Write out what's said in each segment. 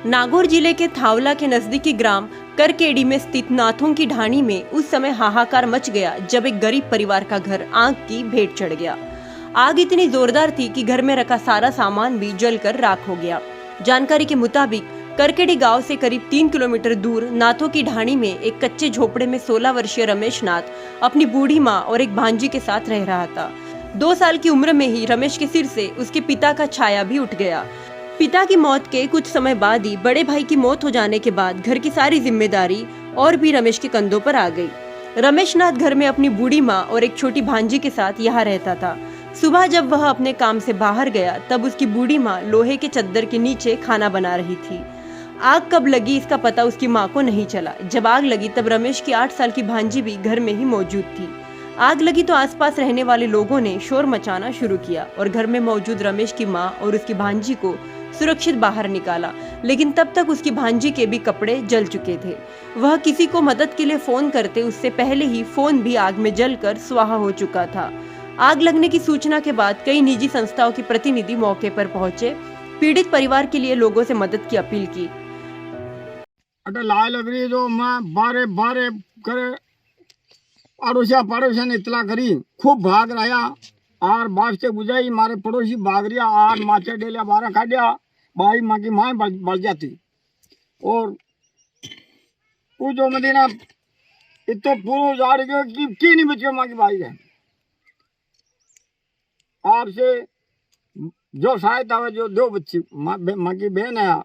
नागौर जिले के थावला के नजदीकी ग्राम करकेड़ी में स्थित नाथों की ढाणी में उस समय हाहाकार मच गया जब एक गरीब परिवार का घर आग की भेंट चढ़ गया। आग इतनी जोरदार थी कि घर में रखा सारा सामान भी जलकर राख हो गया। जानकारी के मुताबिक करकेड़ी गांव से करीब 3 किलोमीटर दूर नाथों की ढाणी में एक कच्चे झोपड़े में 16 वर्षीय रमेश नाथ अपनी बूढ़ी माँ और एक भांजी के साथ रह रहा था। 2 साल की उम्र में ही रमेश के सिर से उसके पिता का छाया भी उठ गया। पिता की मौत के कुछ समय बाद ही बड़े भाई की मौत हो जाने के बाद घर की सारी जिम्मेदारी और भी रमेश के कंधों पर आ गई। रमेश नाथ घर में अपनी बूढ़ी माँ और एक छोटी भांजी के साथ यहाँ रहता था। सुबह जब वह अपने काम से बाहर गया तब उसकी बूढ़ी माँ लोहे के चद्दर के नीचे खाना बना रही थी। आग कब लगी इसका पता उसकी माँ को नहीं चला। जब आग लगी तब रमेश की 8 साल की भांजी भी घर में ही मौजूद थी। आग लगी तो आसपास रहने वाले लोगों ने शोर मचाना शुरू किया और घर में मौजूद रमेश की माँ और उसकी भांजी को सुरक्षित बाहर निकाला, लेकिन तब तक उसकी भांजी के भी कपड़े जल चुके थे। वह किसी को मदद के लिए फोन करते उससे पहले ही फोन भी आग में जलकर स्वाहा हो चुका था। आग लगने की सूचना के बाद कई निजी संस्थाओं के प्रतिनिधि मौके पर पहुंचे, पीड़ित परिवार के लिए लोगों से मदद की अपील की। लाए लग रही जो मैं बारे बारे करे पड़ोसिया ने इतला करी, खूब भाग रहा और बाप से बुझाई मारे पड़ोसी भाग रिया और माचे डेलिया बारह काटिया भाई माँ की माँ बढ़ जाती और पूछो मदीना इतो पूरा जा रही की नहीं बचे माँ की भाई है। आपसे जो सहायता है जो दो बच्ची माँ की बहन है।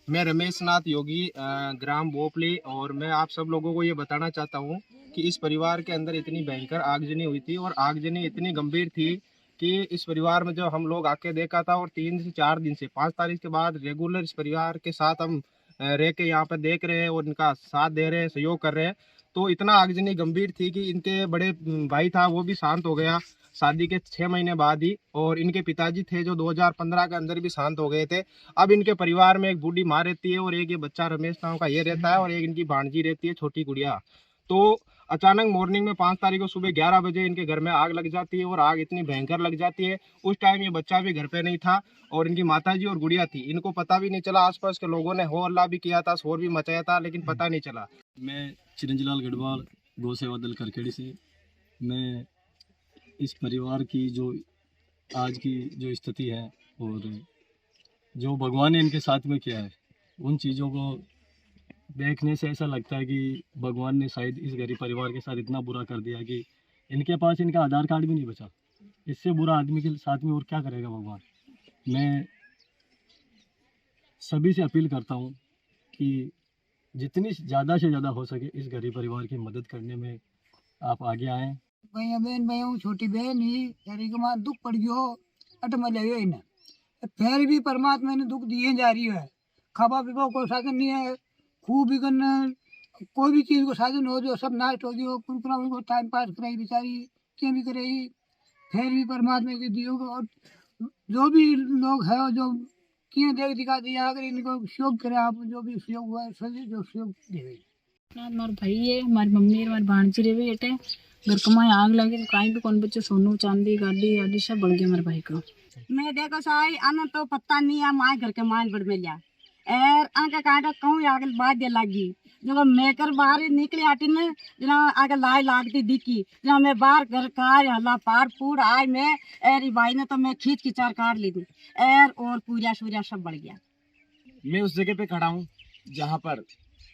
मैं रमेश नाथ योगी ग्राम बोपली और मैं आप सब लोगों को ये बताना चाहता हूँ कि इस परिवार के अंदर इतनी भयंकर आगजनी हुई थी और आगजनी इतनी गंभीर थी कि इस परिवार में जब हम लोग आके देखा था और 3 से 4 दिन से 5 तारीख के बाद रेगुलर इस परिवार के साथ हम रह के यहाँ पर देख रहे हैं और इनका साथ दे रहे हैं, सहयोग कर रहे हैं। तो इतना आगजनी गंभीर थी कि इनके बड़े भाई था वो भी शांत हो गया शादी के 6 महीने बाद ही, और इनके पिताजी थे जो 2015 के अंदर भी शांत हो गए थे। अब इनके परिवार में एक बूढ़ी माँ रहती है और एक ये बच्चा रमेश नाम का ये रहता है और एक इनकी भांजी रहती है छोटी गुड़िया। तो अचानक मॉर्निंग में 5 तारीख को सुबह 11 बजे इनके घर में आग लग जाती है और आग इतनी भयंकर लग जाती है। उस टाइम ये बच्चा भी घर पे नहीं था और इनकी माताजी और गुड़िया थी, इनको पता भी नहीं चला। आसपास के लोगों ने हो हल्ला भी किया था, शोर भी मचाया था, लेकिन पता नहीं चला। मैं चिरंजीलाल गढ़वाल गौ सेवा दल करकेड़ी से। मैं इस परिवार की जो आज की जो स्थिति है और जो भगवान ने इनके साथ में किया है उन चीज़ों को देखने से ऐसा लगता है कि भगवान ने शायद इस गरीब परिवार के साथ इतना बुरा कर दिया कि इनके पास इनका आधार कार्ड भी नहीं बचा। इससे बुरा आदमी के साथ में और क्या करेगा भगवान। मैं सभी से अपील करता हूँ कि जितनी ज़्यादा से ज़्यादा हो सके इस गरीब परिवार की मदद करने में आप आगे आएँ। भैया बहन मैं हूँ छोटी बहन ही तेरी के मां दुख पड़ गयो अट मैं ले ना फिर भी परमात्मा ने दुख दिए जा रही है। खावा पीवा को साधन नहीं है, खूब भी करना कोई भी चीज़ को साधन हो जो सब नाश हो गयो। कुरकुरा को टाइम पास कराई बेचारी क्या भी करेगी, फिर भी परमात्मा के दियो। और जो भी लोग है जो किए देख दिखा दिया अगर इनको सहयोग करे आप जो भी सहयोग हुआ सभी जो सहयोग देवे। हमारे भाई है, हमारी मम्मी हमारी भांजी रहे बेटे घर कमाए आग लगी तो कहीं भी कौन बच्चे सोनू चांदी गाड़ी आदि सब बढ़ गया हमारे भाई को। मैं देखो साई आना तो पता नहीं है माँ घर के मान बढ़ में लिया और आगे कांटा कहूँ आगे बात दे लगी जब मैं कर बाहर निकले आटी ने जना आगे लाई लागती दिखी जब मैं बाहर घर का हल्ला पार पूर आए मैं एरी भाई ने तो मैं खींच की चार काट ली थी और पूरा सूर्या सब बढ़ गया। मैं उस जगह पे खड़ा हूँ जहाँ पर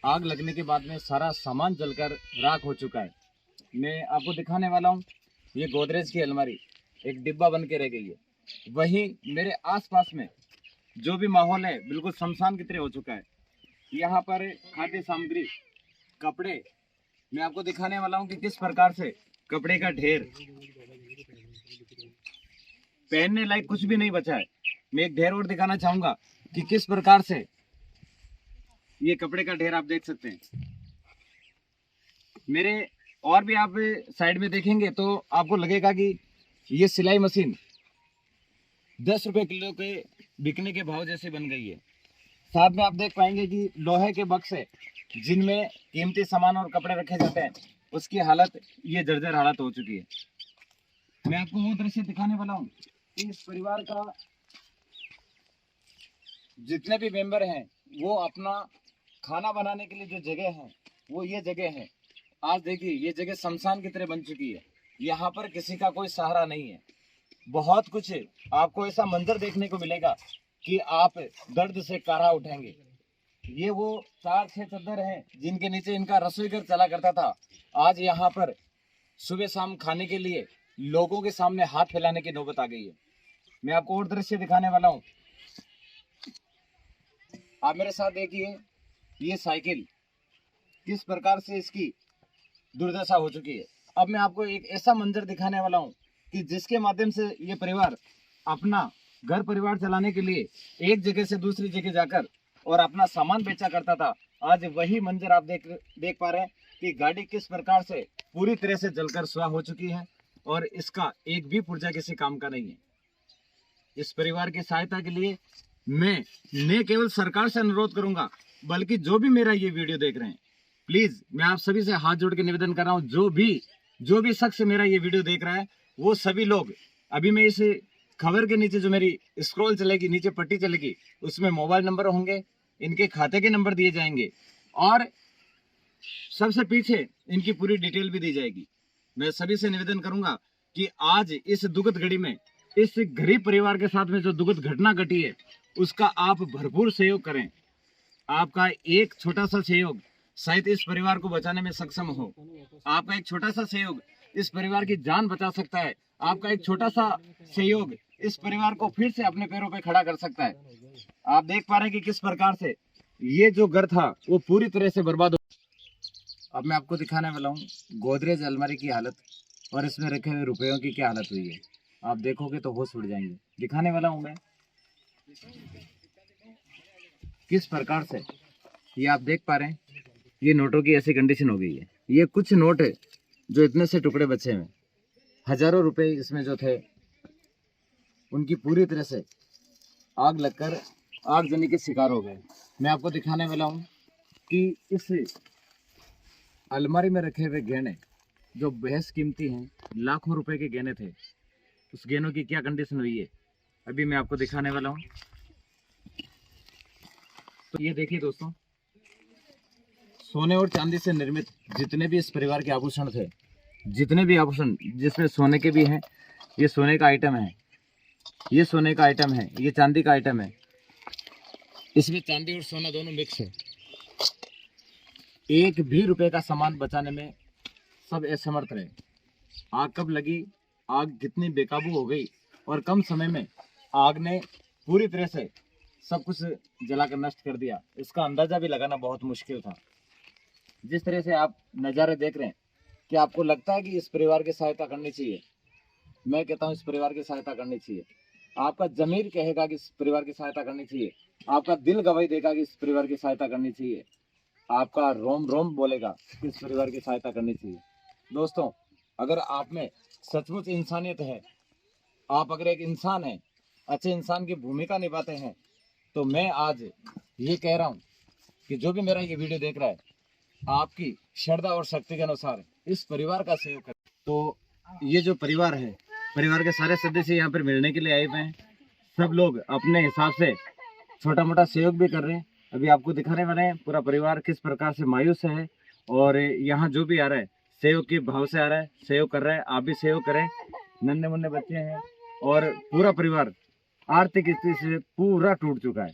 आग लगने के बाद में सारा सामान जलकर राख हो चुका है। मैं आपको दिखाने वाला हूँ, ये गोदरेज की अलमारी एक डिब्बा बन के रह गई है। वहीं मेरे आसपास में जो भी माहौल है बिल्कुल शमशान की तरह हो चुका है। यहाँ पर खाद्य सामग्री कपड़े मैं आपको दिखाने वाला हूँ कि किस प्रकार से कपड़े का ढेर, पहनने लायक कुछ भी नहीं बचा है। मैं एक ढेर और दिखाना चाहूँगा कि किस प्रकार से ये कपड़े का ढेर आप देख सकते हैं। मेरे और भी आप साइड में देखेंगे तो आपको लगेगा कि ये सिलाई मशीन 10 रुपए किलो के बिकने के भाव जैसे बन गई है। साथ में आप देख पाएंगे कि लोहे के बक्से जिनमें कीमती सामान और कपड़े रखे जाते हैं उसकी हालत ये जर्जर हालत हो चुकी है। मैं आपको वो दृश्य दिखाने वाला हूँ कि इस परिवार का जितने भी मेंबर हैं वो अपना खाना बनाने के लिए जो जगह है वो ये जगह है। आज देखिए ये जगह शमशान की तरह बन चुकी है। यहाँ पर किसी का कोई सहारा नहीं है। बहुत कुछ आपको ऐसा मंजर देखने को मिलेगा कि आप दर्द से कारा उठेंगे। ये वो 4-6 चद्दर हैं जिनके नीचे इनका रसोई घर चला करता था। आज यहाँ पर सुबह शाम खाने के लिए लोगों के सामने हाथ फैलाने की नौबत आ गई है। मैं आपको और दृश्य दिखाने वाला हूँ। आप मेरे साथ देखिए ये साइकिल किस प्रकार से इसकी दुर्दशा हो चुकी है। अब मैं आपको एक ऐसा मंजर दिखाने वाला हूँ कि जिसके माध्यम से ये परिवार अपना घर परिवार चलाने के लिए एक जगह से दूसरी जगह जाकर और अपना सामान बेचा करता था। आज वही मंजर आप देख पा रहे हैं कि गाड़ी किस प्रकार से पूरी तरह से जलकर स्वाह हो चुकी है और इसका एक भी पुर्जा किसी काम का नहीं है। इस परिवार की सहायता के लिए मैं न केवल सरकार से अनुरोध करूंगा बल्कि जो भी मेरा ये वीडियो देख रहे हैं, प्लीज मैं आप सभी से हाथ जोड़ के निवेदन कर रहा हूँ। जो भी शख्स मेरा ये वीडियो देख रहा है वो सभी लोग, अभी मैं इस खबर के नीचे जो मेरी स्क्रॉल चलेगी, नीचे पट्टी चलेगी, उसमें मोबाइल नंबर होंगे, इनके खाते के नंबर दिए जाएंगे और सबसे पीछे इनकी पूरी डिटेल भी दी जाएगी। मैं सभी से निवेदन करूंगा कि आज इस दुखद घड़ी में इस गरीब परिवार के साथ में जो दुखद घटना घटी है उसका आप भरपूर सहयोग करें। आपका एक छोटा सा सहयोग शायद इस परिवार को बचाने में सक्षम हो। आपका एक छोटा सा सहयोग इस परिवार की जान बचा सकता है। आपका एक छोटा सा सहयोग इस परिवार को फिर से अपने पैरों पे खड़ा कर सकता है। आप देख पा रहे हैं कि किस प्रकार से ये जो घर था वो पूरी तरह से बर्बाद हो। अब मैं आपको दिखाने वाला हूँ गोदरेज अलमारी की हालत और इसमें रखे हुए रुपयों की क्या हालत हुई है। आप देखोगे तो होश उड़ जाएंगे। दिखाने वाला हूँ मैं किस प्रकार से ये आप देख पा रहे हैं। ये नोटों की ऐसी कंडीशन हो गई है। ये कुछ नोट है जो इतने से टुकड़े बचे हैं। हजारों रुपए इसमें जो थे उनकी पूरी तरह से आग लगकर आगजनी के शिकार हो गए। मैं आपको दिखाने वाला हूँ कि इस अलमारी में रखे हुए गहने जो बेहद कीमती हैं, लाखों रुपए के गहने थे, उस गहनों की क्या कंडीशन हुई है अभी मैं आपको दिखाने वाला हूँ। तो ये देखिए दोस्तों, सोने और चांदी से निर्मित जितने भी इस परिवार के आभूषण थे, जितने भी आभूषण जिसमें सोने के भी हैं, ये सोने का आइटम है, ये सोने का आइटम है, ये चांदी का आइटम है। इसमें चांदी और सोना दोनों मिक्स है। एक भी रुपए का सामान बचाने में सब असमर्थ रहे। आग कब लगी, आग कितनी बेकाबू हो गई और कम समय में आग ने पूरी तरह से सब कुछ जलाकर नष्ट कर दिया, इसका अंदाजा भी लगाना बहुत मुश्किल था। जिस तरह से आप नज़ारे देख रहे हैं, कि आपको लगता है कि इस परिवार की सहायता करनी चाहिए? मैं कहता हूँ इस परिवार की सहायता करनी चाहिए। आपका जमीर कहेगा कि इस परिवार की सहायता करनी चाहिए। आपका दिल गवाही देगा कि इस परिवार की सहायता करनी चाहिए। आपका रोम रोम बोलेगा कि इस परिवार की सहायता करनी चाहिए। दोस्तों, अगर आप में सचमुच इंसानियत है, आप अगर एक इंसान हैं, अच्छे इंसान की भूमिका निभाते हैं, तो मैं आज ये कह रहा हूँ कि जो भी मेरा ये वीडियो देख रहा है, आपकी श्रद्धा और शक्ति के अनुसार इस परिवार का सहयोग करें। तो ये जो परिवार है, परिवार के सारे सदस्य यहाँ पर मिलने के लिए आए हुए हैं। सब लोग अपने हिसाब से छोटा मोटा सहयोग भी कर रहे हैं। अभी आपको दिखाने वाले हैं पूरा परिवार किस प्रकार से मायूस है और यहाँ जो भी आ रहा है सहयोग के भाव से आ रहा है, सहयोग कर रहा है। आप भी सहयोग करें। नन्हे मुन्ने बच्चे हैं और पूरा परिवार आर्थिक स्थिति से पूरा टूट चुका है।